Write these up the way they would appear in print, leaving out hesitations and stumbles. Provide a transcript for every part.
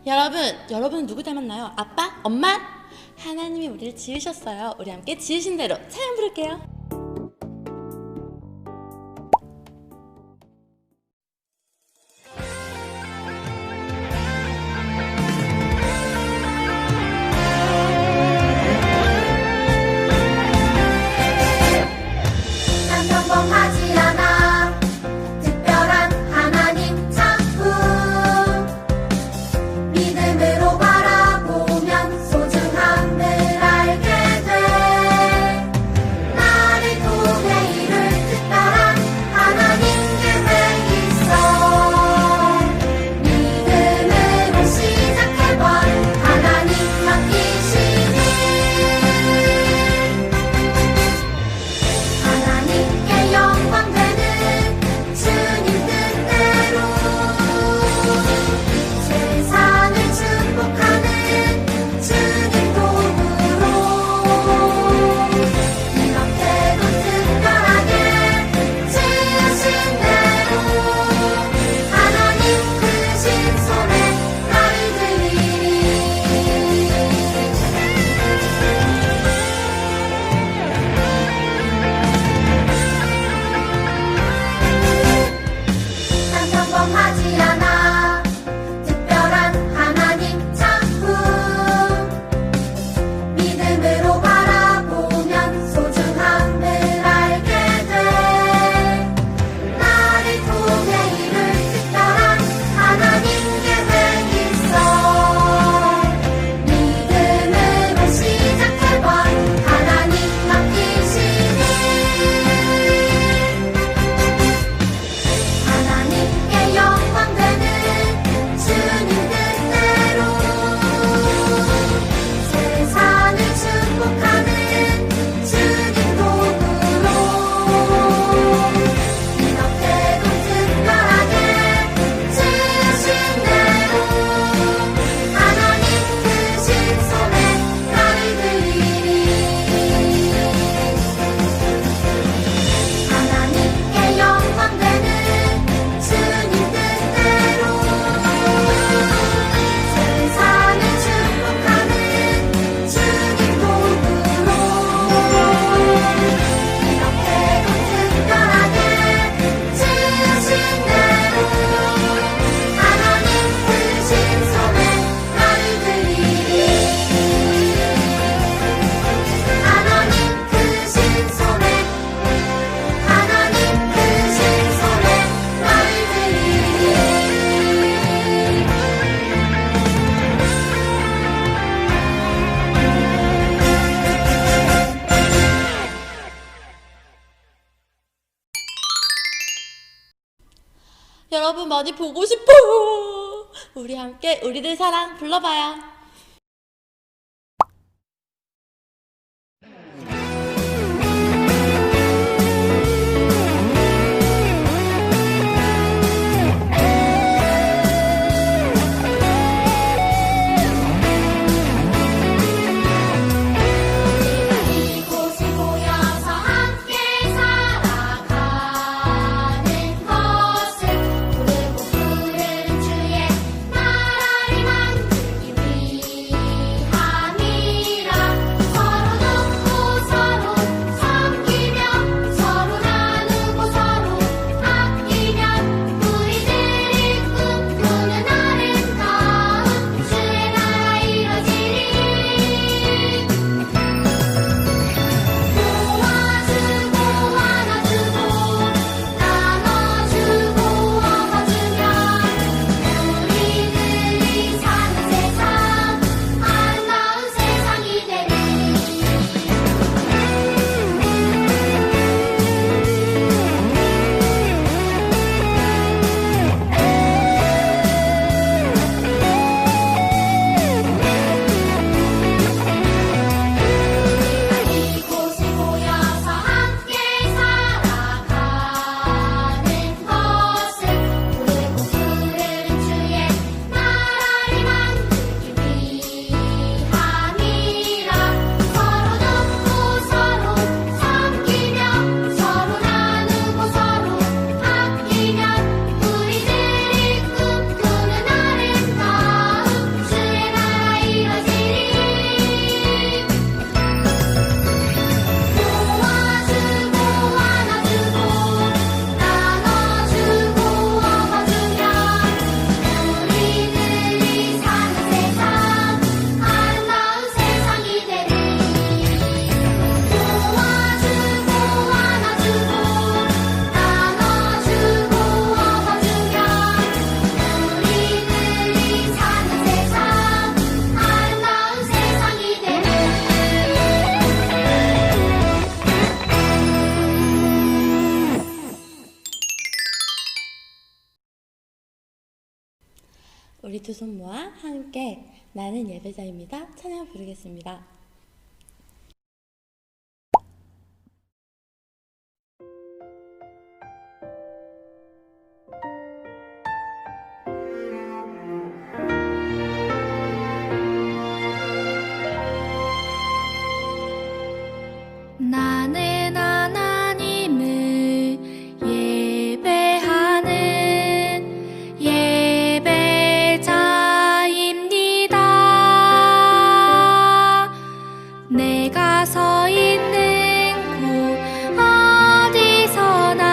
여러분은 누구 닮았나요? 아빠? 엄마? 하나님이 우리를 지으셨어요. 우리 함께 지으신 대로 찬양 부를게요. 난 평범하지 않아 특별한 하나님 작품 믿음으로 바라보면 소중함을 알게 돼 나를 통해 이룰 특별한 하나님 계획 있어 믿음으로 시작해봐 하나님 맡기시니 하나님께 영광 되는 주님 뜻대로 세상을 축복하는 주님 도구로 이렇게도 특별하게 지으신 대로 하나님 크신 손에 나를 들이리 난 평범하지 않아 특별한 하나님 작품 믿음으로 바라보면 소중함을 알게 돼 나를 통해 이룰 특별한 하나님 계획 있어 믿음으로 시작해봐 하나님 맡기시니 하나님께 영광 되는 주님 뜻대로 세상을 축복하는 주님 도구로 이렇게도 특별하게 지으신 대로 하나님 크신 손에 나를 들이리 하나님께 영광 되는 주님 뜻대로 세상을 축복하는 주님 도구로 이렇게도 특별하게 지으신 대로 하나님 크신 손에 나를 들이리 하나님 크신 손에 하나님 크신 손에 나를 들이리 여러분 많이 보고 싶어요. 우리 함께 우리들 사랑 불러봐요. 이곳에 모여서 함께 살아가는 것을 부르고 부르는 주의 나라를 만들기 우리 두 손 모아 함께 나는 예배자입니다. 찬양 부르겠습니다. 나는 하나님을 예배하는 예배자입니다. 내가 서 있는 곳 어디서나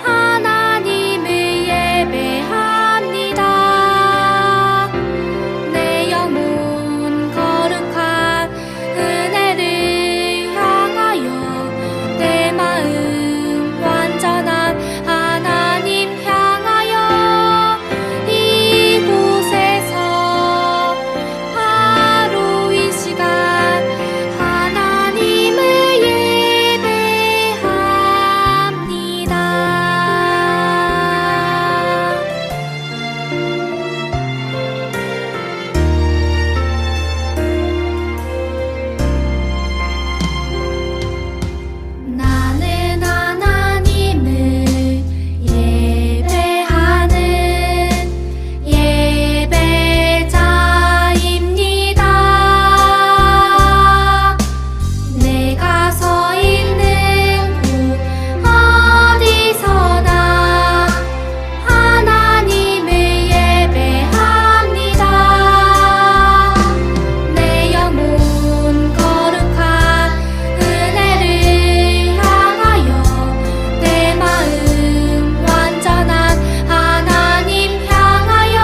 하나님을 예배합니다. 내 영혼 거룩한 은혜를 향하여 내 마음 완전한 하나님 향하여 이곳에서 바로 이 시간 하나님을 예배합니다. 나는 하나님을 예배하는 예배자입니다. 내가 서 있는 곳 어디서나 하나님을 예배합니다. 내 영혼 거룩한 은혜를 향하여 내 마음 완전한 하나님 향하여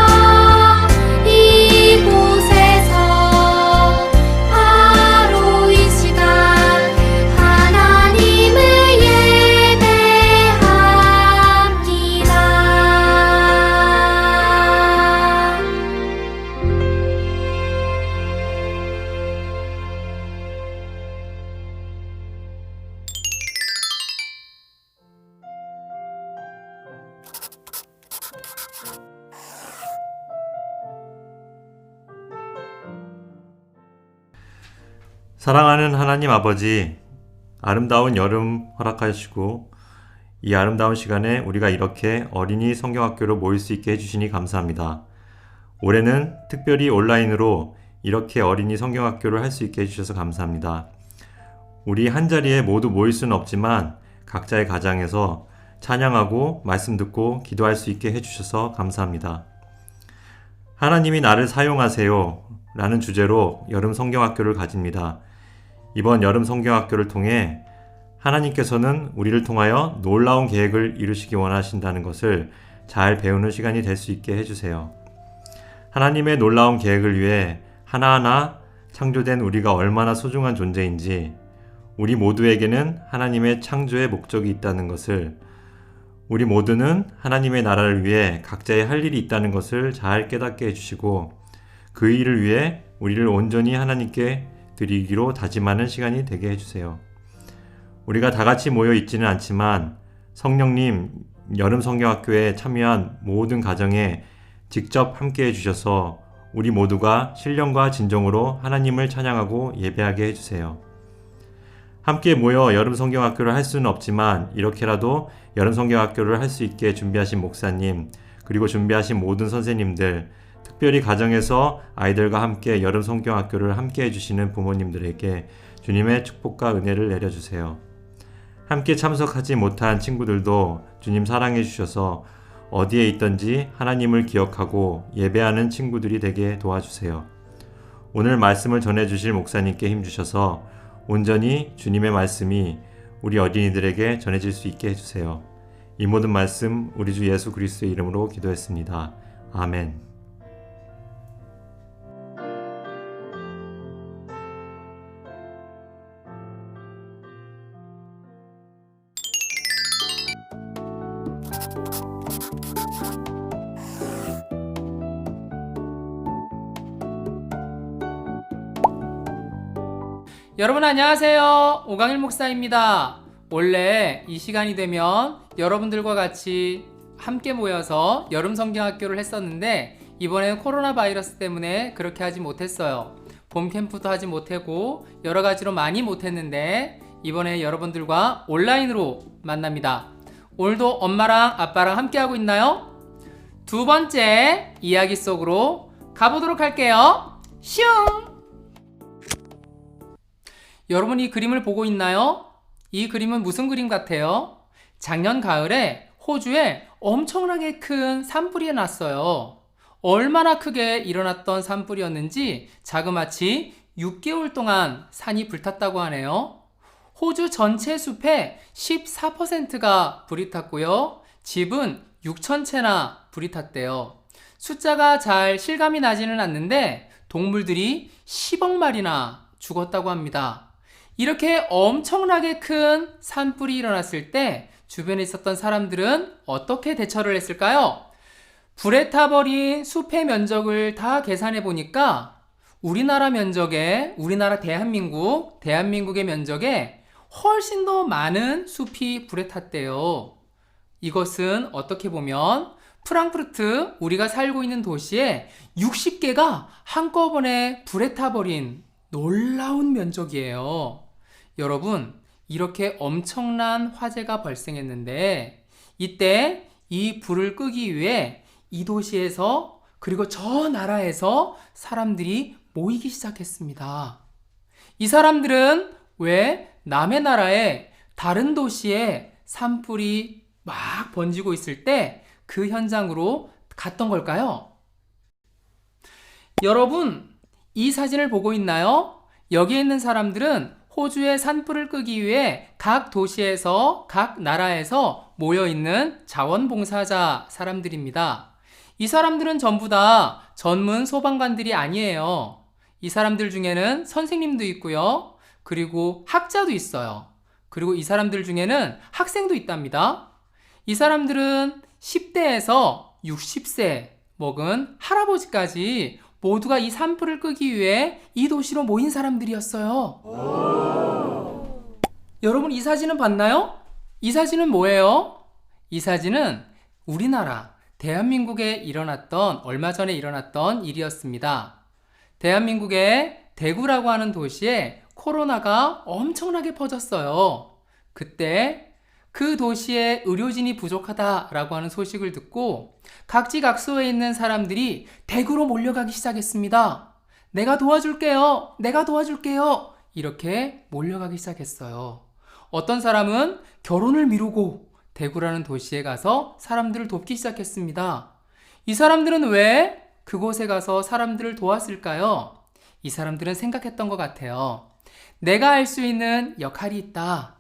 이곳에서 바로 이 시간 하나님을 예배합니다. 사랑하는 하나님 아버지, 아름다운 여름 허락하시고 이 아름다운 시간에 우리가 이렇게 어린이 성경학교로 모일 수 있게 해주시니 감사합니다. 올해는 특별히 온라인으로 이렇게 어린이 성경학교를 할 수 있게 해주셔서 감사합니다. 우리 한자리에 모두 모일 수는 없지만 각자의 가정에서 찬양하고 말씀 듣고 기도할 수 있게 해주셔서 감사합니다. 하나님이 나를 사용하세요 라는 주제로 여름 성경학교를 가집니다. 이번 여름 성경학교를 통해 하나님께서는 우리를 통하여 놀라운 계획을 이루시기 원하신다는 것을 잘 배우는 시간이 될 수 있게 해주세요. 하나님의 놀라운 계획을 위해 하나하나 창조된 우리가 얼마나 소중한 존재인지, 우리 모두에게는 하나님의 창조의 목적이 있다는 것을, 우리 모두는 하나님의 나라를 위해 각자의 할 일이 있다는 것을 잘 깨닫게 해주시고 그 일을 위해 우리를 온전히 하나님께 드리기로 다짐하는 시간이 되게 해주세요. 우리가 다 같이 모여 있지는 않지만 성령님 여름 성경학교에 참여한 모든 가정에 직접 함께 해주셔서 우리 모두가 신령과 진정으로 하나님을 찬양하고 예배하게 해주세요. 함께 모여 여름 성경학교를 할 수는 없지만 이렇게라도 여름 성경학교를 할 수 있게 준비하신 목사님, 그리고 준비하신 모든 선생님들, 특별히 가정에서 아이들과 함께 여름 성경학교를 함께 해주시는 부모님들에게 주님의 축복과 은혜를 내려주세요. 함께 참석하지 못한 친구들도 주님 사랑해 주셔서 어디에 있든지 하나님을 기억하고 예배하는 친구들이 되게 도와주세요. 오늘 말씀을 전해주실 목사님께 힘주셔서 온전히 주님의 말씀이 우리 어린이들에게 전해질 수 있게 해주세요. 이 모든 말씀 우리 주 예수 그리스도의 이름으로 기도했습니다. 아멘. 여러분 안녕하세요. 오강일 목사입니다. 원래 이 시간이 되면 여러분들과 같이 함께 모여서 여름 성경학교를 했었는데 이번에는 코로나 바이러스 때문에 그렇게 하지 못했어요. 봄 캠프도 하지 못하고 여러 가지로 많이 못했는데 이번에 여러분들과 온라인으로 만납니다. 오늘도 엄마랑 아빠랑 함께 하고 있나요? 두 번째 이야기 속으로 가보도록 할게요. 슝! 여러분 이 그림을 보고 있나요? 이 그림은 무슨 그림 같아요? 작년 가을에 호주에 엄청나게 큰 산불이 났어요. 얼마나 크게 일어났던 산불이었는지 자그마치 6개월 동안 산이 불탔다고 하네요. 호주 전체 숲의 14%가 불이 탔고요. 집은 6,000채나 불이 탔대요. 숫자가 잘 실감이 나지는 않는데 동물들이 10억 마리나 죽었다고 합니다. 이렇게 엄청나게 큰 산불이 일어났을 때 주변에 있었던 사람들은 어떻게 대처를 했을까요? 불에 타버린 숲의 면적을 다 계산해 보니까 우리나라 대한민국의 면적에 훨씬 더 많은 숲이 불에 탔대요. 이것은 어떻게 보면 프랑크푸르트, 우리가 살고 있는 도시에 60개가 한꺼번에 불에 타버린 놀라운 면적이에요. 여러분, 이렇게 엄청난 화재가 발생했는데 이때 이 불을 끄기 위해 이 도시에서 그리고 저 나라에서 사람들이 모이기 시작했습니다. 이 사람들은 왜 남의 나라에 다른 도시에 산불이 막 번지고 있을 때 그 현장으로 갔던 걸까요? 여러분, 이 사진을 보고 있나요? 여기에 있는 사람들은 호주의 산불을 끄기 위해 각 도시에서 각 나라에서 모여있는 자원봉사자 사람들입니다. 이 사람들은 전부 다 전문 소방관들이 아니에요. 이 사람들 중에는 선생님도 있고요. 그리고 학자도 있어요. 그리고 이 사람들 중에는 학생도 있답니다. 이 사람들은 10대에서 60세 먹은 할아버지까지 모두가 이 산불을 끄기 위해 이 도시로 모인 사람들이었어요. 여러분 이 사진은 봤나요? 이 사진은 뭐예요? 이 사진은 우리나라 대한민국에 얼마 전에 일어났던 일이었습니다. 대한민국의 대구라고 하는 도시에 코로나가 엄청나게 퍼졌어요. 그때 그 도시에 의료진이 부족하다라고 하는 소식을 듣고 각지각소에 있는 사람들이 대구로 몰려가기 시작했습니다. 내가 도와줄게요. 이렇게 몰려가기 시작했어요. 어떤 사람은 결혼을 미루고 대구라는 도시에 가서 사람들을 돕기 시작했습니다. 이 사람들은 왜 그곳에 가서 사람들을 도왔을까요? 이 사람들은 생각했던 것 같아요. 내가 할 수 있는 역할이 있다.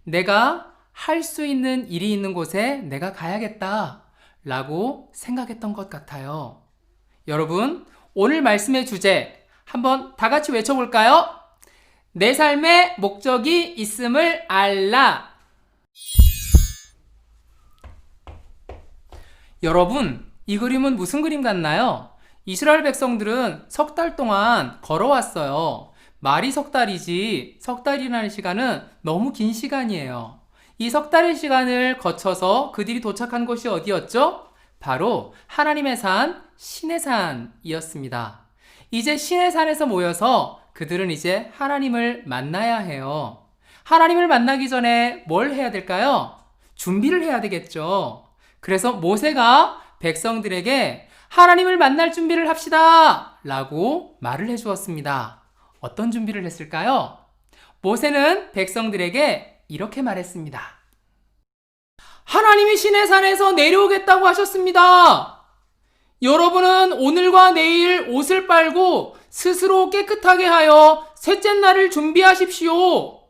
내가 할 수 있는 일이 있는 곳에 내가 가야겠다 라고 생각했던 것 같아요. 여러분, 오늘 말씀의 주제 한번 다 같이 외쳐볼까요? 내 삶의 목적이 있음을 알라. 여러분, 이 그림은 무슨 그림 같나요? 이스라엘 백성들은 석 달 동안 걸어왔어요. 말이 석 달이지 석 달이라는 시간은 너무 긴 시간이에요. 이 석 달의 시간을 거쳐서 그들이 도착한 곳이 어디였죠? 바로 하나님의 산, 신의 산이었습니다. 이제 신의 산에서 모여서 그들은 이제 하나님을 만나야 해요. 하나님을 만나기 전에 뭘 해야 될까요? 준비를 해야 되겠죠. 그래서 모세가 백성들에게 하나님을 만날 준비를 합시다 라고 말을 해주었습니다. 어떤 준비를 했을까요? 모세는 백성들에게 이렇게 말했습니다. 하나님이 신의 산에서 내려오겠다고 하셨습니다. 여러분은 오늘과 내일 옷을 빨고 스스로 깨끗하게 하여 셋째 날을 준비하십시오.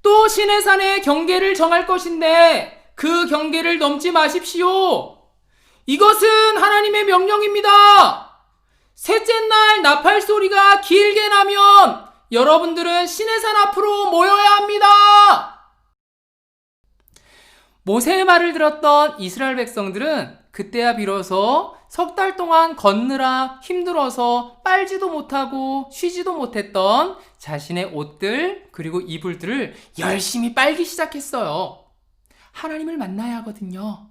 또 신의 산에 경계를 정할 것인데 그 경계를 넘지 마십시오. 이것은 하나님의 명령입니다. 셋째 날 나팔 소리가 길게 나면 여러분들은 신의 산 앞으로 모여야 합니다. 모세의 말을 들었던 이스라엘 백성들은 그때야 비로소 석 달 동안 걷느라 힘들어서 빨지도 못하고 쉬지도 못했던 자신의 옷들 그리고 이불들을 열심히 빨기 시작했어요. 하나님을 만나야 하거든요.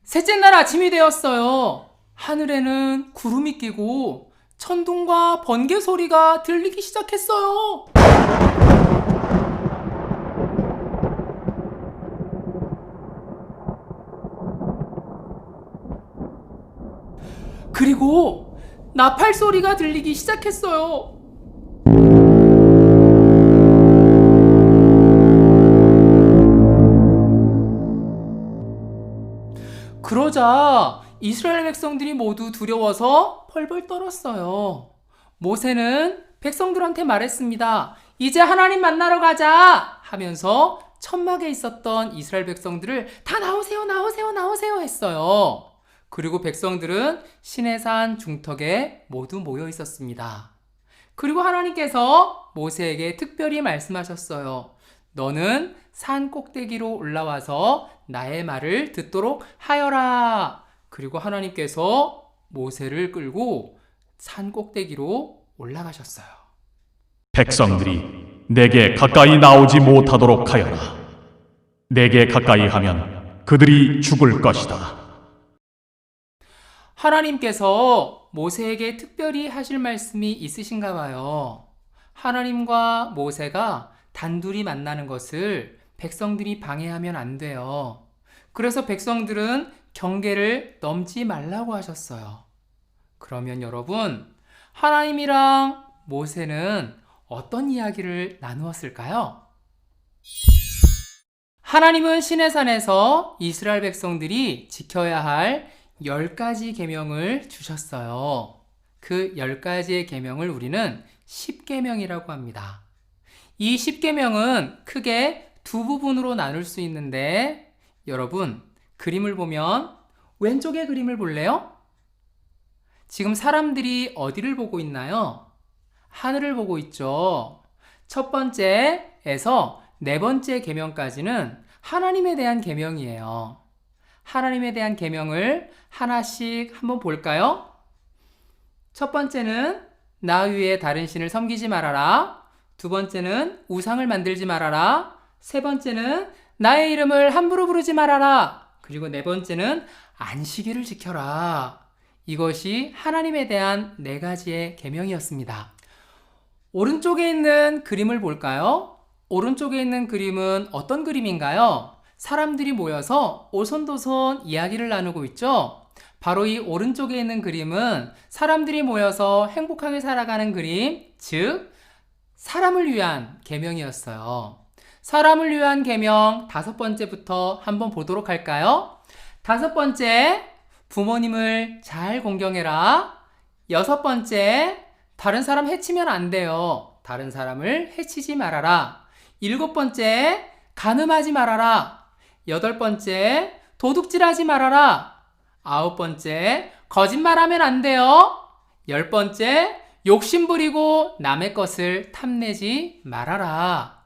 셋째 날 아침이 되었어요. 하늘에는 구름이 끼고 천둥과 번개 소리가 들리기 시작했어요. 그리고 나팔 소리가 들리기 시작했어요. 그러자 이스라엘 백성들이 모두 두려워서 펄펄 떨었어요. 모세는 백성들한테 말했습니다. 이제 하나님 만나러 가자 하면서 천막에 있었던 이스라엘 백성들을 다 나오세요, 나오세요, 나오세요 했어요. 그리고 백성들은 시내산 중턱에 모두 모여 있었습니다. 그리고 하나님께서 모세에게 특별히 말씀하셨어요. 너는 산 꼭대기로 올라와서 나의 말을 듣도록 하여라. 그리고 하나님께서 모세를 끌고 산 꼭대기로 올라가셨어요. 백성들이 내게 가까이 나오지 못하도록 하여라. 내게 가까이 하면 그들이 죽을 것이다. 하나님께서 모세에게 특별히 하실 말씀이 있으신가 봐요. 하나님과 모세가 단둘이 만나는 것을 백성들이 방해하면 안 돼요. 그래서 백성들은 경계를 넘지 말라고 하셨어요. 그러면 여러분, 하나님이랑 모세는 어떤 이야기를 나누었을까요? 하나님은 시내산에서 이스라엘 백성들이 지켜야 할 10가지 계명을 주셨어요. 그 10가지의 계명을 우리는 10계명이라고 합니다. 이 10계명은 크게 두 부분으로 나눌 수 있는데 여러분, 그림을 보면 왼쪽의 그림을 볼래요? 지금 사람들이 어디를 보고 있나요? 하늘을 보고 있죠. 첫 번째에서 네 번째 계명까지는 하나님에 대한 계명이에요. 하나님에 대한 계명을 하나씩 한번 볼까요? 첫 번째는 나 위에 다른 신을 섬기지 말아라. 두 번째는 우상을 만들지 말아라. 세 번째는 나의 이름을 함부로 부르지 말아라. 그리고 네 번째는 안식일을 지켜라. 이것이 하나님에 대한 네 가지의 계명이었습니다. 오른쪽에 있는 그림을 볼까요? 오른쪽에 있는 그림은 어떤 그림인가요? 사람들이 모여서 오손도손 이야기를 나누고 있죠? 바로 이 오른쪽에 있는 그림은 사람들이 모여서 행복하게 살아가는 그림, 즉 사람을 위한 계명이었어요. 사람을 위한 계명 5번째부터 한번 보도록 할까요? 5번째, 부모님을 잘 공경해라. 6번째, 다른 사람 해치면 안 돼요. 다른 사람을 해치지 말아라. 7번째, 간음하지 말아라. 8번째, 도둑질하지 말아라. 9번째, 거짓말하면 안 돼요. 10번째, 욕심 부리고 남의 것을 탐내지 말아라.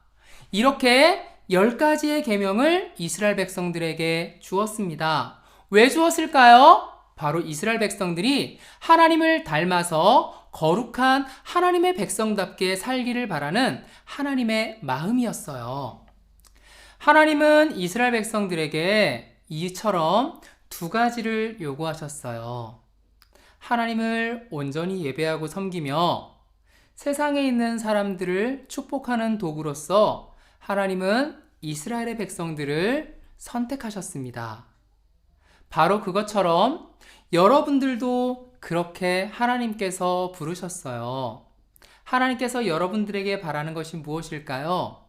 이렇게 10가지의 계명을 이스라엘 백성들에게 주었습니다. 왜 주었을까요? 바로 이스라엘 백성들이 하나님을 닮아서 거룩한 하나님의 백성답게 살기를 바라는 하나님의 마음이었어요. 하나님은 이스라엘 백성들에게 이처럼 2가지를 요구하셨어요. 하나님을 온전히 예배하고 섬기며 세상에 있는 사람들을 축복하는 도구로서 하나님은 이스라엘의 백성들을 선택하셨습니다. 바로 그것처럼 여러분들도 그렇게 하나님께서 부르셨어요. 하나님께서 여러분들에게 바라는 것이 무엇일까요?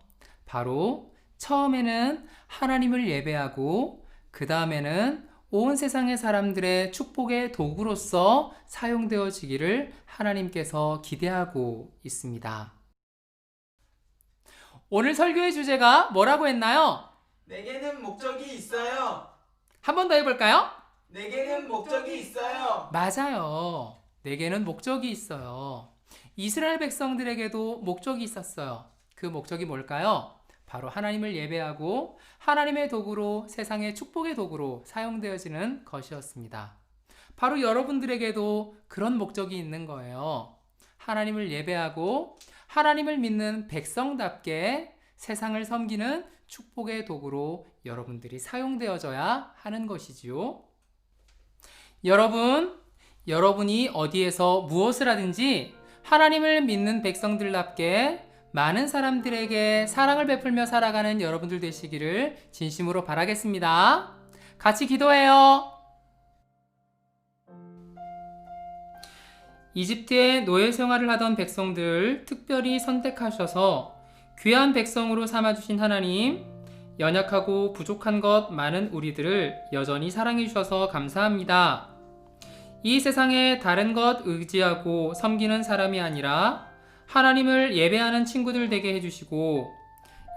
바로 처음에는 하나님을 예배하고 그 다음에는 온 세상의 사람들의 축복의 도구로서 사용되어지기를 하나님께서 기대하고 있습니다. 오늘 설교의 주제가 뭐라고 했나요? 내게는 목적이 있어요. 한 번 더 해볼까요? 내게는 목적이 있어요. 맞아요. 내게는 목적이 있어요. 이스라엘 백성들에게도 목적이 있었어요. 그 목적이 뭘까요? 바로 하나님을 예배하고 하나님의 도구로 세상의 축복의 도구로 사용되어지는 것이었습니다. 바로 여러분들에게도 그런 목적이 있는 거예요. 하나님을 예배하고 하나님을 믿는 백성답게 세상을 섬기는 축복의 도구로 여러분들이 사용되어져야 하는 것이지요. 여러분이 어디에서 무엇을 하든지 하나님을 믿는 백성들답게 많은 사람들에게 사랑을 베풀며 살아가는 여러분들 되시기를 진심으로 바라겠습니다. 같이 기도해요. 이집트에 노예 생활을 하던 백성들 특별히 선택하셔서 귀한 백성으로 삼아주신 하나님, 연약하고 부족한 것 많은 우리들을 여전히 사랑해 주셔서 감사합니다. 이 세상에 다른 것 의지하고 섬기는 사람이 아니라 하나님을 예배하는 친구들 되게 해주시고,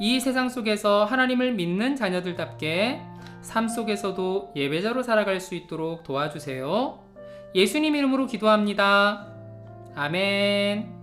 이 세상 속에서 하나님을 믿는 자녀들답게 삶 속에서도 예배자로 살아갈 수 있도록 도와주세요. 예수님 이름으로 기도합니다. 아멘.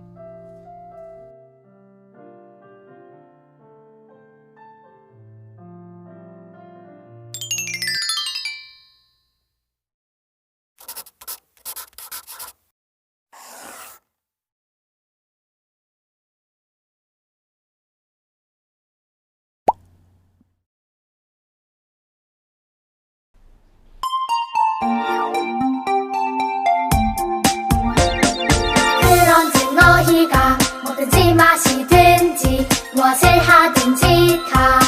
그런즉 너희가 뭐든지 마시든지 무엇을 하든지 다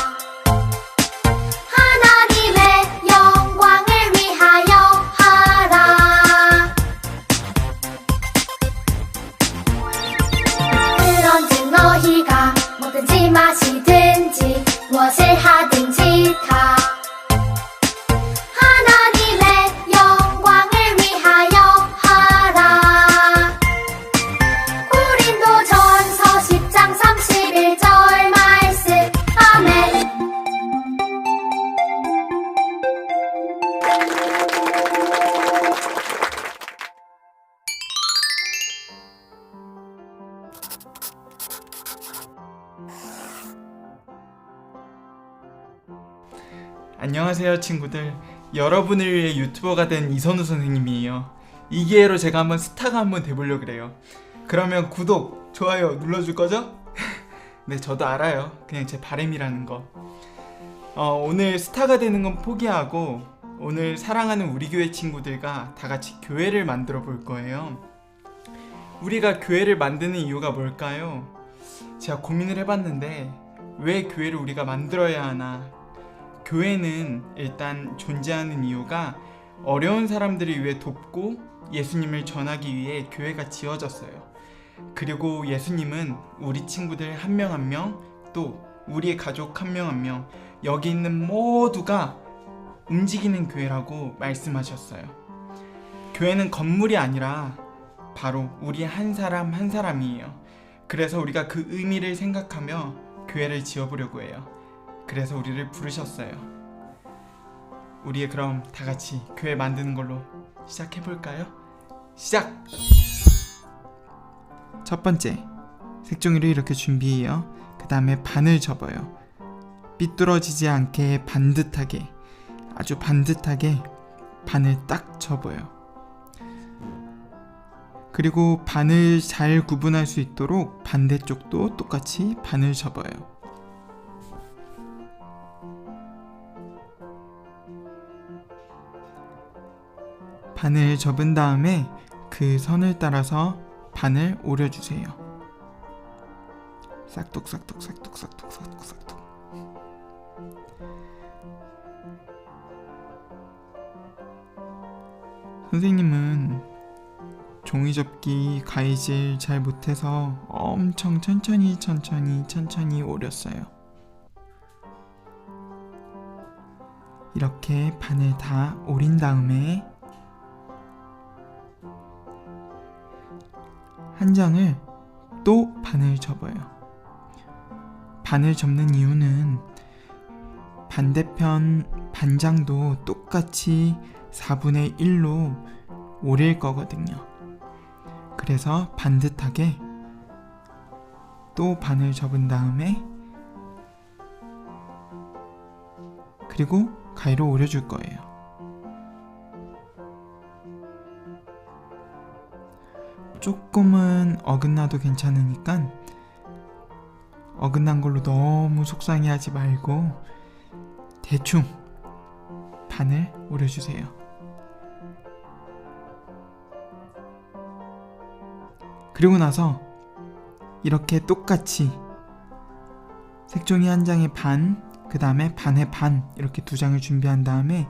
하나님의 영광을 위하여 하라. 그런즉 너희가 뭐든지 마시든지 무엇을 하든지 다 하나님의 영광을 위하여 하라. 고린도전서 10장 31절 말씀. 아멘. 안녕하세요 친구들. 여러분을 위해 유튜버가 된 이선우 선생님이에요. 이 기회로 제가 한번 스타가 한번 돼보려고 그래요. 그러면 구독, 좋아요 눌러줄 거죠? 네, 저도 알아요. 그냥 제 바람이라는 거. 오늘 스타가 되는 건 포기하고 오늘 사랑하는 우리 교회 친구들과 다 같이 교회를 만들어 볼 거예요. 우리가 교회를 만드는 이유가 뭘까요? 제가 고민을 해봤는데 왜 교회를 우리가 만들어야 하나? 교회는 일단 존재하는 이유가 어려운 사람들을 위해 돕고 예수님을 전하기 위해 교회가 지어졌어요. 그리고 예수님은 우리 친구들 한 명 한 명, 또 우리의 가족 한 명 한 명, 여기 있는 모두가 움직이는 교회라고 말씀하셨어요. 교회는 건물이 아니라 바로 우리 한 사람 한 사람이에요. 그래서 우리가 그 의미를 생각하며 교회를 지어보려고 해요. 그래서 우리를 부르셨어요. 우리 그럼 다 같이 교회 만드는 걸로 시작해볼까요? 시작! 첫 번째, 색종이를 이렇게 준비해요. 그 다음에 반을 접어요. 삐뚤어지지 않게 반듯하게, 아주 반듯하게 반을 딱 접어요. 그리고 반을 잘 구분할 수 있도록 반대쪽도 똑같이 반을 접어요. 반을 접은 다음에 그 선을 따라서 반을 오려주세요. 싹둑싹둑 싹둑 싹둑 싹둑 싹둑. 선생님은 종이접기 가위질 잘 못해서 엄청 천천히 오렸어요. 이렇게 반을 다 오린 다음에 한 장을 또 반을 접어요. 반을 접는 이유는 반대편 반장도 똑같이 4분의 1로 오릴 거거든요. 그래서 반듯하게 또 반을 접은 다음에 그리고 가위로 오려줄 거예요. 조금은 어긋나도 괜찮으니까 어긋난 걸로 너무 속상해하지 말고 대충 반을 오려주세요. 그리고 나서 이렇게 똑같이 색종이 한 장에 반, 그 다음에 반에 반 이렇게 두 장을 준비한 다음에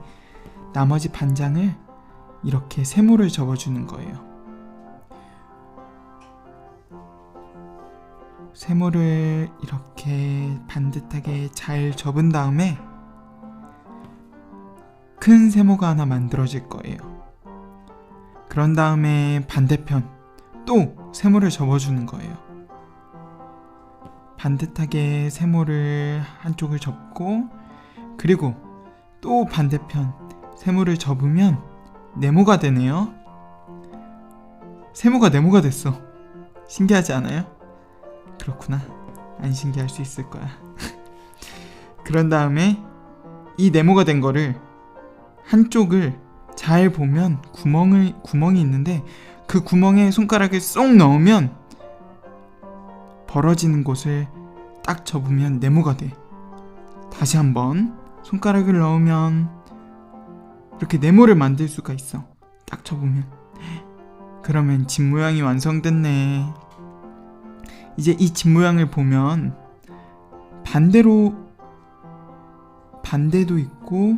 나머지 반장을 이렇게 세모를 접어주는 거예요. 세모를 이렇게 반듯하게 잘 접은 다음에 큰 세모가 하나 만들어질 거예요. 그런 다음에 반대편 또 세모를 접어주는 거예요. 반듯하게 세모를 한쪽을 접고 그리고 또 반대편 세모를 접으면 네모가 되네요. 세모가 네모가 됐어. 신기하지 않아요? 그렇구나. 안 신기할 수 있을 거야. 그런 다음에 이 네모가 된 거를 한쪽을 잘 보면 구멍이 있는데 그 구멍에 손가락을 쏙 넣으면 벌어지는 곳을 딱 접으면 네모가 돼. 다시 한번 손가락을 넣으면 이렇게 네모를 만들 수가 있어. 딱 접으면. 그러면 집 모양이 완성됐네. 이제 이 집 모양을 보면 반대도 있고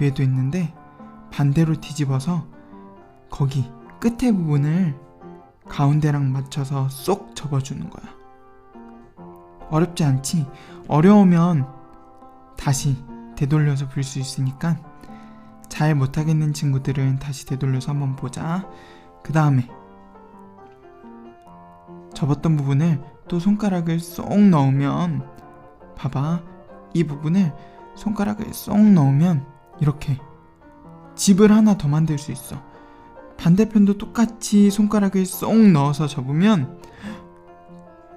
위에도 있는데 반대로 뒤집어서 거기 끝에 부분을 가운데랑 맞춰서 쏙 접어주는 거야. 어렵지 않지? 어려우면 다시 되돌려서 볼 수 있으니까 잘 못하겠는 친구들은 다시 되돌려서 한번 보자. 그 다음에 접었던 부분을 또 손가락을 쏙 넣으면 봐봐. 이 부분을 손가락을 쏙 넣으면 이렇게 집을 하나 더 만들 수 있어. 반대편도 똑같이 손가락을 쏙 넣어서 접으면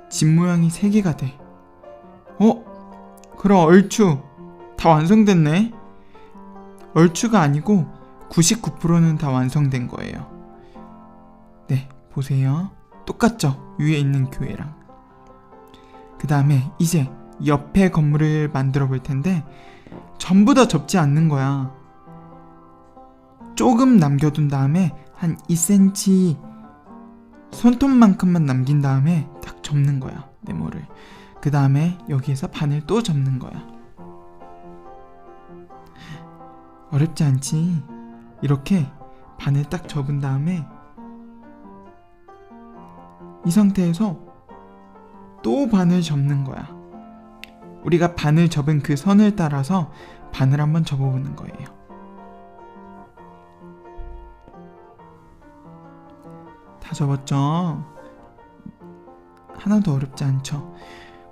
집 모양이 3개가 돼. 그럼 얼추 다 완성됐네. 얼추가 아니고 99%는 다 완성된 거예요. 네, 보세요. 똑같죠? 위에 있는 교회랑. 그 다음에 이제 옆에 건물을 만들어 볼 텐데 전부 다 접지 않는 거야. 조금 남겨둔 다음에 한 2cm 손톱만큼만 남긴 다음에 딱 접는 거야. 네모를. 그 다음에 여기에서 반을 또 접는 거야. 어렵지 않지? 이렇게 반을 딱 접은 다음에 이 상태에서 또 반을 접는 거야. 우리가 반을 접은 그 선을 따라서 반을 한번 접어보는 거예요. 다 접었죠? 하나도 어렵지 않죠?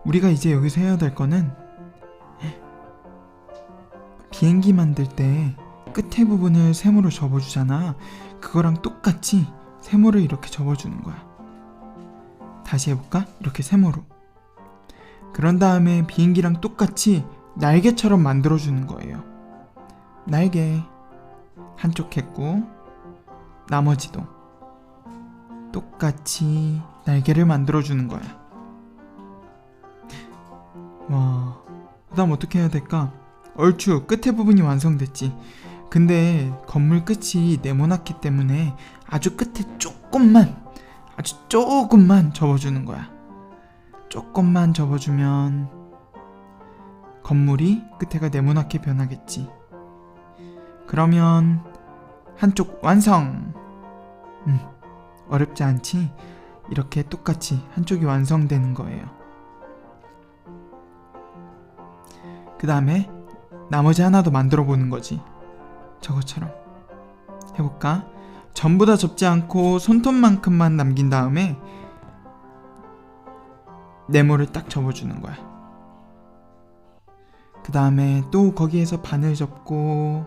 우리가 이제 여기서 해야 될 거는 비행기 만들 때 끝에 부분을 세모로 접어주잖아. 그거랑 똑같이 세모를 이렇게 접어주는 거야. 다시 해볼까? 이렇게 세모로. 그런 다음에 비행기랑 똑같이 날개처럼 만들어주는 거예요. 날개 한쪽 했고 나머지도 똑같이 날개를 만들어주는 거야. 와, 그 다음 어떻게 해야 될까? 얼추 끝에 부분이 완성됐지. 근데 건물 끝이 네모났기 때문에 아주 끝에 아주 조금만 접어주는 거야. 조금만 접어주면 건물이 끝에가 네모나게 변하겠지. 그러면 한쪽 완성! 어렵지 않지? 이렇게 똑같이 한쪽이 완성되는 거예요. 그 다음에 나머지 하나 더 만들어 보는 거지. 저것처럼. 해볼까? 전부 다 접지 않고 손톱만큼만 남긴 다음에 네모를 딱 접어주는 거야. 그 다음에 또 거기에서 반을 접고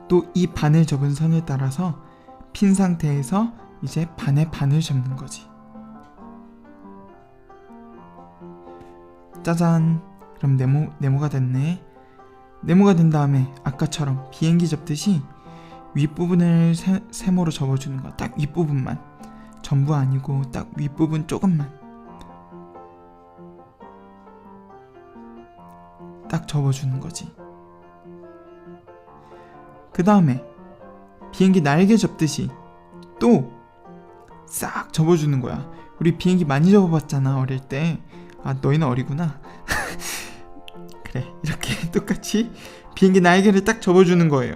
또 이 반을 접은 선을 따라서 핀 상태에서 이제 반에 반을 접는 거지. 짜잔! 그럼 네모가 됐네. 네모가 된 다음에 아까처럼 비행기 접듯이 윗부분을 세모로 접어주는 거야. 딱 윗부분만. 전부 아니고 딱 윗부분 조금만 딱 접어주는 거지. 그 다음에 비행기 날개 접듯이 또 싹 접어주는 거야. 우리 비행기 많이 접어봤잖아, 어릴 때. 아, 너희는 어리구나. 그래, 이렇게 똑같이 비행기 날개를 딱 접어주는 거예요.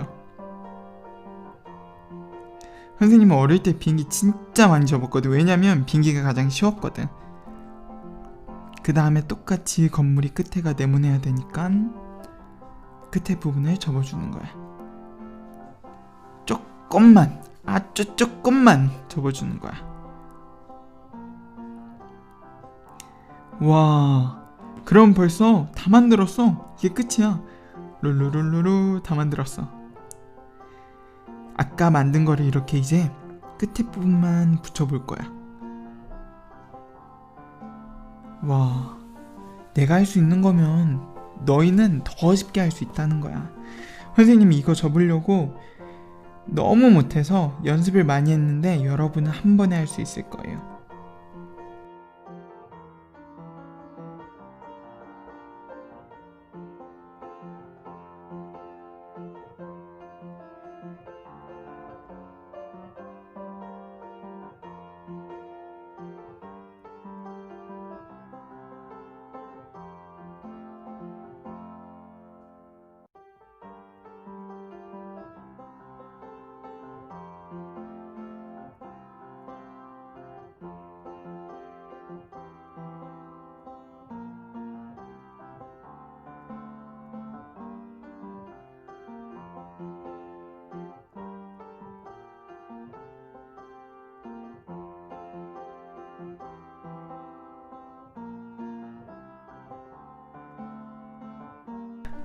선생님은 어릴 때 비행기 진짜 많이 접었거든. 왜냐면 비행기가 가장 쉬웠거든. 그 다음에 똑같이 건물이 끝에가 네모내야 되니까 끝에 부분을 접어주는 거야. 조금만, 아주 조금만 접어주는 거야. 와, 그럼 벌써 다 만들었어. 이게 끝이야. 룰루룰루루 다 만들었어. 아까 만든 거를 이렇게 이제 끝에 부분만 붙여볼 거야. 와, 내가 할 수 있는 거면 너희는 더 쉽게 할 수 있다는 거야. 선생님이 이거 접으려고 너무 못해서 연습을 많이 했는데 여러분은 한 번에 할 수 있을 거예요.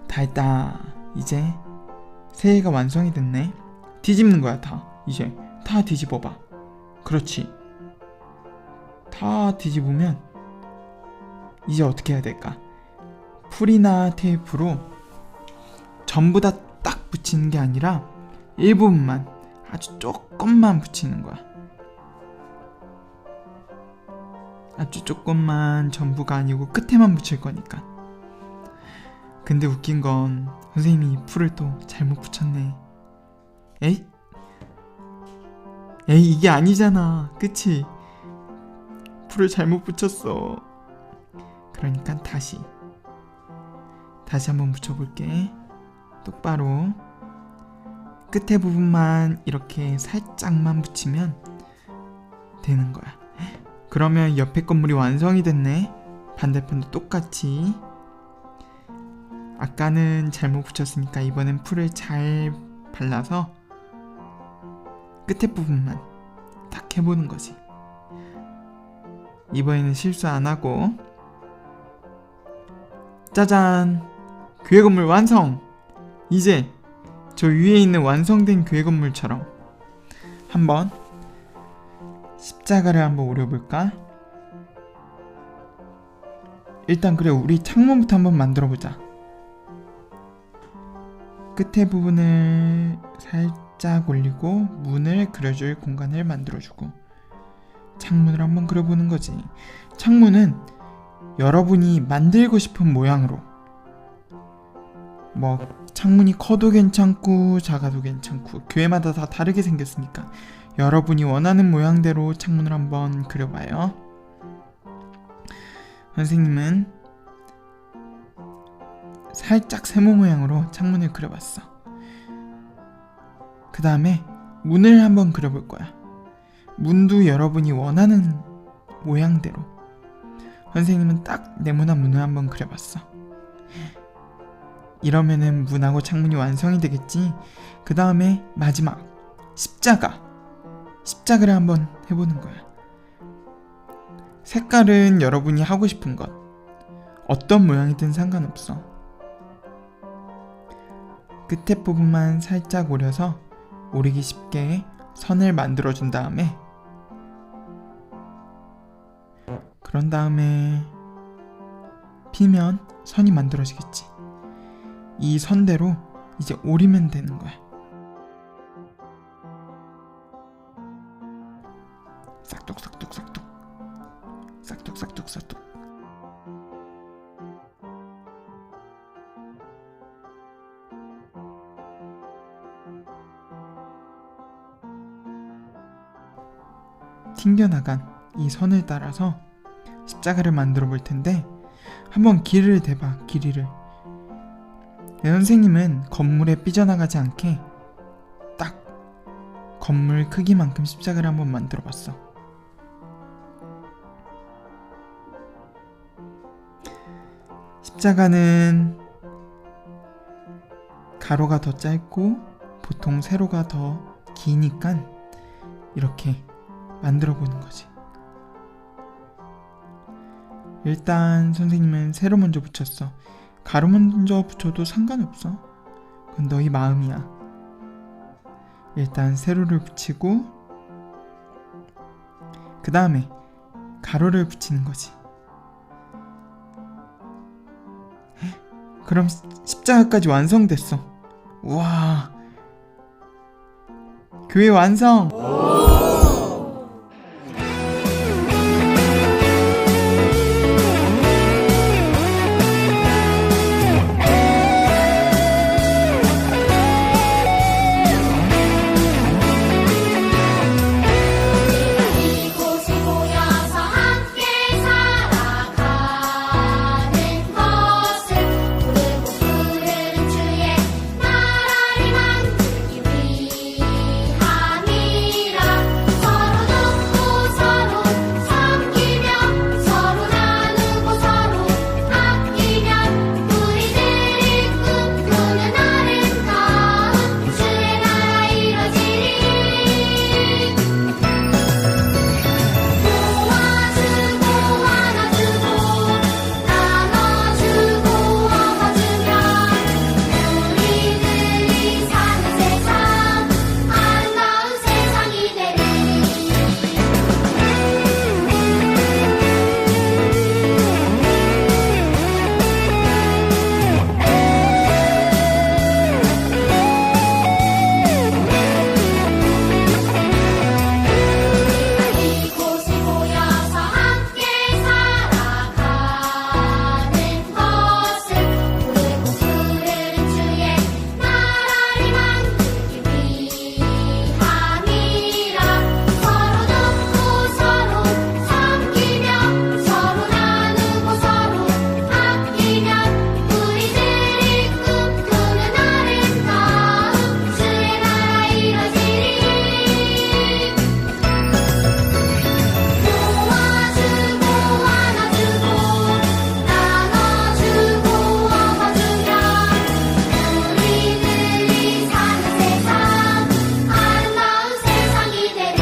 다 했다. 이제 새해가 완성이 됐네. 뒤집는 거야. 다 이제 다 뒤집어봐. 그렇지. 다 뒤집으면 이제 어떻게 해야 될까? 풀이나 테이프로 전부 다 딱 붙이는 게 아니라 일부분만, 아주 조금만 붙이는 거야. 아주 조금만, 전부가 아니고 끝에만 붙일 거니까. 근데 웃긴 건 선생님이 이 풀을 또 잘못 붙였네. 에이? 이게 아니잖아. 그치? 풀을 잘못 붙였어. 그러니까 다시 한번 붙여볼게. 똑바로 끝에 부분만 이렇게 살짝만 붙이면 되는 거야. 그러면 옆에 건물이 완성이 됐네. 반대편도 똑같이. 아까는 잘못 붙였으니까 이번엔 풀을 잘 발라서 끝에 부분만 딱 해보는 거지. 이번에는 실수 안 하고. 짜잔! 교회 건물 완성! 이제 저 위에 있는 완성된 교회 건물처럼 한번 십자가를 한번 오려볼까? 일단 그래, 우리 창문부터 한번 만들어보자. 끝에 부분을 살짝 올리고 문을 그려줄 공간을 만들어주고 창문을 한번 그려보는 거지. 창문은 여러분이 만들고 싶은 모양으로, 뭐 창문이 커도 괜찮고 작아도 괜찮고 교회마다 다 다르게 생겼으니까 여러분이 원하는 모양대로 창문을 한번 그려봐요. 선생님은 살짝 세모 모양으로 창문을 그려봤어. 그 다음에 문을 한번 그려볼 거야. 문도 여러분이 원하는 모양대로. 선생님은 딱 네모난 문을 한번 그려봤어. 이러면은 문하고 창문이 완성이 되겠지. 그 다음에 마지막 십자가를 한번 해보는 거야. 색깔은 여러분이 하고 싶은 것, 어떤 모양이든 상관없어. 끝에 부분만 살짝 오려서 오리기 쉽게 선을 만들어준 다음에, 그런 다음에 피면 선이 만들어지겠지. 이 선대로 이제 오리면 되는 거야. 싹둑 싹둑 싹둑. 튕겨나간 이 선을 따라서 십자가를 만들어 볼 텐데, 한번 길이를 대봐. 길이를. 내 선생님은 건물에 삐져나가지 않게 딱 건물 크기만큼 십자가를 한번 만들어 봤어. 십자가는 가로가 더 짧고 보통 세로가 더 기니까 이렇게 만들어 보는 거지. 일단 선생님은 세로 먼저 붙였어. 가로 먼저 붙여도 상관없어. 그건 너희 마음이야. 일단 세로를 붙이고 그 다음에 가로를 붙이는 거지. 그럼 십자가까지 완성됐어. 우와, 교회 완성! 이곳에 모여서 함께 살아가는 것을 부르고 부르는 주의 나라를 만들기 위함이라. 서로 돕고 서로 섬기며 서로 나누고 서로 아끼면 우리들이 꿈꾸는 아름다운 주의 나라 이뤄지리. 도와주고 안아주고 나눠주고 업어주면 우리들이 사는 세상 아름다운 세상이 되리. 이곳에 모여서 함께 살아가는 것을 부르고 부르는 주의 나라를 만들기 위함이라. 서로 돕고 서로 섬기며 서로 나누고 서로 아끼면 우리들이 꿈꾸는 아름다운 주의 나라 이뤄지리. 도와주고 안아주고 나눠주고 업어주면 우리들이 사는 세상 아름다운 세상이 되리.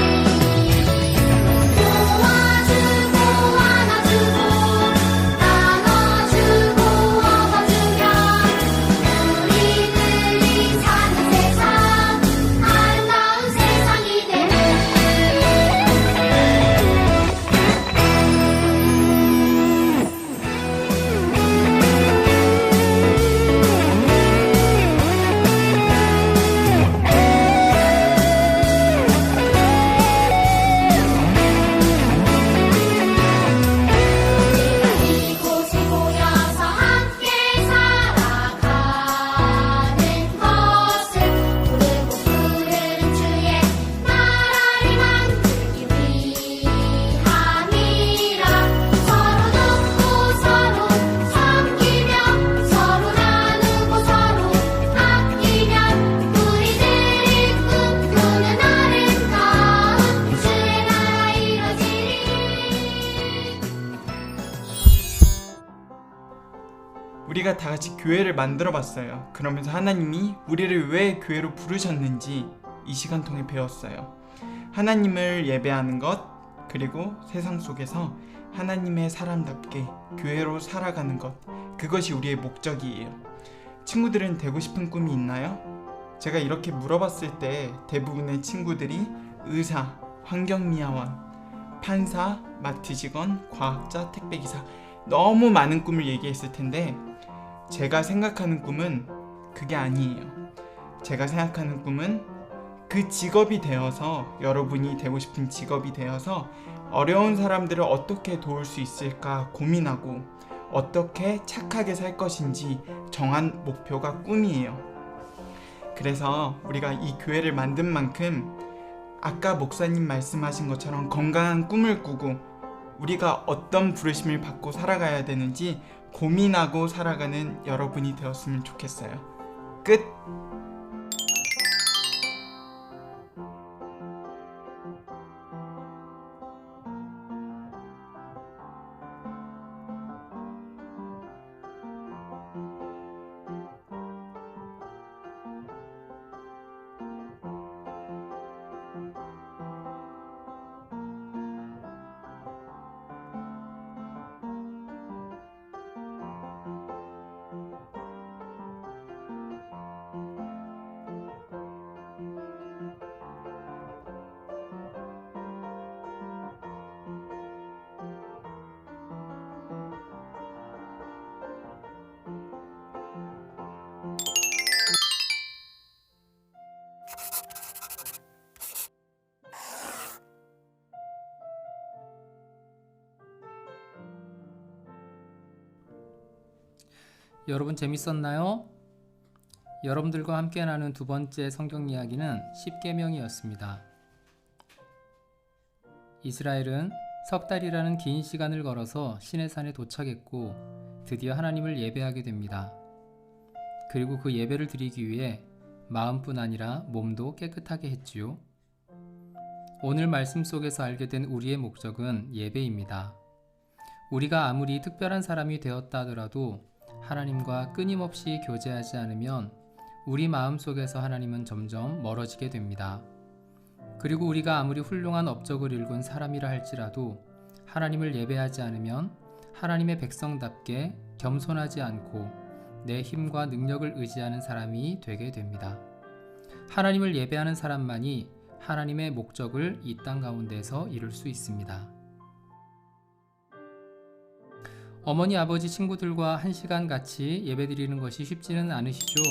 도와주고 안아주고 나눠주고 업어주면 우리들이 사는 세상 아름다운 세상이 되리. 이곳에 모여서 함께 살아가는 것을 부르고 부르는 주의 나라를 만들기 위함이라. 서로 돕고 서로 섬기며 서로 나누고 서로 아끼면 우리들이 꿈꾸는 아름다운 주의 나라 이뤄지리. 우리가 다 같이 교회를 만들어 봤어요. 그러면서 하나님이 우리를 왜 교회로 부르셨는지 이 시간 통해 배웠어요. 하나님을 예배하는 것, 그리고 세상 속에서 하나님의 사람답게 교회로 살아가는 것, 그것이 우리의 목적이에요. 친구들은 되고 싶은 꿈이 있나요? 제가 이렇게 물어봤을 때 대부분의 친구들이 의사, 환경미화원, 판사, 마트 직원, 과학자, 택배기사, 너무 많은 꿈을 얘기했을 텐데, 제가 생각하는 꿈은 그게 아니에요. 제가 생각하는 꿈은 그 직업이 되어서, 여러분이 되고 싶은 직업이 되어서 어려운 사람들을 어떻게 도울 수 있을까 고민하고 어떻게 착하게 살 것인지 정한 목표가 꿈이에요. 그래서 우리가 이 교회를 만든 만큼 아까 목사님 말씀하신 것처럼 건강한 꿈을 꾸고 우리가 어떤 부르심을 받고 살아가야 되는지 고민하고 살아가는 여러분이 되었으면 좋겠어요. 끝! 여러분 재밌었나요? 여러분들과 함께 나눈 두 번째 성경 이야기는 십계명이었습니다. 이스라엘은 석 달이라는 긴 시간을 걸어서 시내산에 도착했고 드디어 하나님을 예배하게 됩니다. 그리고 그 예배를 드리기 위해 마음뿐 아니라 몸도 깨끗하게 했지요. 오늘 말씀 속에서 알게 된 우리의 목적은 예배입니다. 우리가 아무리 특별한 사람이 되었다 하더라도 하나님과 끊임없이 교제하지 않으면 우리 마음속에서 하나님은 점점 멀어지게 됩니다. 그리고 우리가 아무리 훌륭한 업적을 일군 사람이라 할지라도 하나님을 예배하지 않으면 하나님의 백성답게 겸손하지 않고 내 힘과 능력을 의지하는 사람이 되게 됩니다. 하나님을 예배하는 사람만이 하나님의 목적을 이 땅 가운데서 이룰 수 있습니다. 어머니, 아버지, 친구들과 1시간 같이 예배드리는 것이 쉽지는 않으시죠?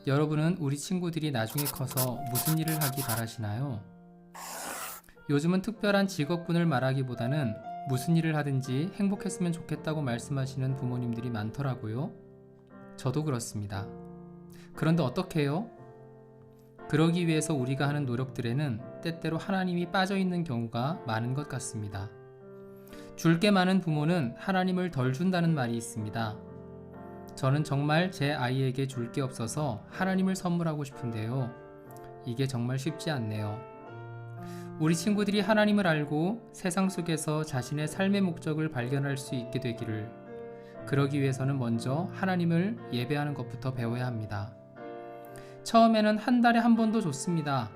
여러분은 우리 친구들이 나중에 커서 무슨 일을 하기 바라시나요? 요즘은 특별한 직업군을 말하기보다는 무슨 일을 하든지 행복했으면 좋겠다고 말씀하시는 부모님들이 많더라고요. 저도 그렇습니다. 그런데 어떻게 해요? 그러기 위해서 우리가 하는 노력들에는 때때로 하나님이 빠져 있는 경우가 많은 것 같습니다. 줄 게 많은 부모는 하나님을 덜 준다는 말이 있습니다. 저는 정말 제 아이에게 줄 게 없어서 하나님을 선물하고 싶은데요. 이게 정말 쉽지 않네요. 우리 친구들이 하나님을 알고 세상 속에서 자신의 삶의 목적을 발견할 수 있게 되기를, 그러기 위해서는 먼저 하나님을 예배하는 것부터 배워야 합니다. 처음에는 한 달에 한 번도 좋습니다.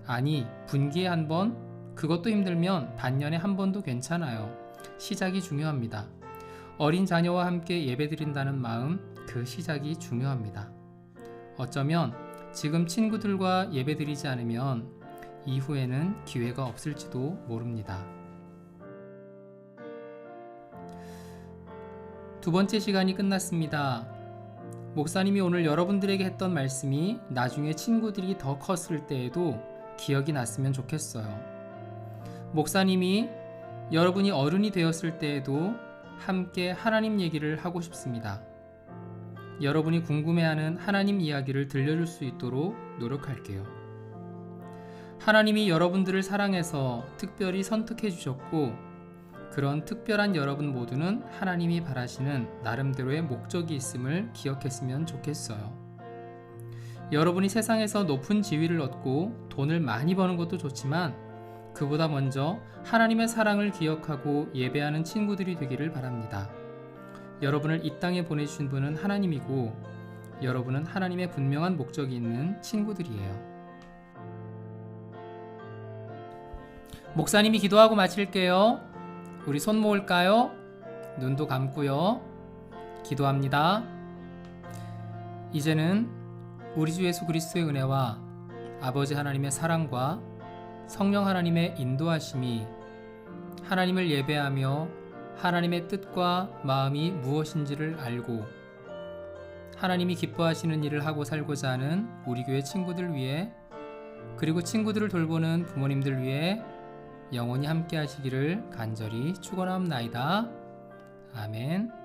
아니, 분기에 한 번? 그것도 힘들면 반년에 한 번도 괜찮아요. 시작이 중요합니다. 어린 자녀와 함께 예배드린다는 마음, 그 시작이 중요합니다. 어쩌면 지금 친구들과 예배드리지 않으면 이후에는 기회가 없을지도 모릅니다. 두 번째 시간이 끝났습니다. 목사님이 오늘 여러분들에게 했던 말씀이 나중에 친구들이 더 컸을 때에도 기억이 났으면 좋겠어요. 목사님이 여러분이 어른이 되었을 때에도 함께 하나님 얘기를 하고 싶습니다. 여러분이 궁금해하는 하나님 이야기를 들려줄 수 있도록 노력할게요. 하나님이 여러분들을 사랑해서 특별히 선택해 주셨고, 그런 특별한 여러분 모두는 하나님이 바라시는 나름대로의 목적이 있음을 기억했으면 좋겠어요. 여러분이 세상에서 높은 지위를 얻고 돈을 많이 버는 것도 좋지만 그보다 먼저 하나님의 사랑을 기억하고 예배하는 친구들이 되기를 바랍니다. 여러분을 이 땅에 보내주신 분은 하나님이고, 여러분은 하나님의 분명한 목적이 있는 친구들이에요. 목사님이 기도하고 마칠게요. 우리 손 모을까요? 눈도 감고요. 기도합니다. 이제는 우리 주 예수 그리스도의 은혜와 아버지 하나님의 사랑과 성령 하나님의 인도하심이 하나님을 예배하며 하나님의 뜻과 마음이 무엇인지를 알고 하나님이 기뻐하시는 일을 하고 살고자 하는 우리 교회 친구들 위해 그리고 친구들을 돌보는 부모님들 위해 영원히 함께 하시기를 간절히 축원하옵나이다. 아멘.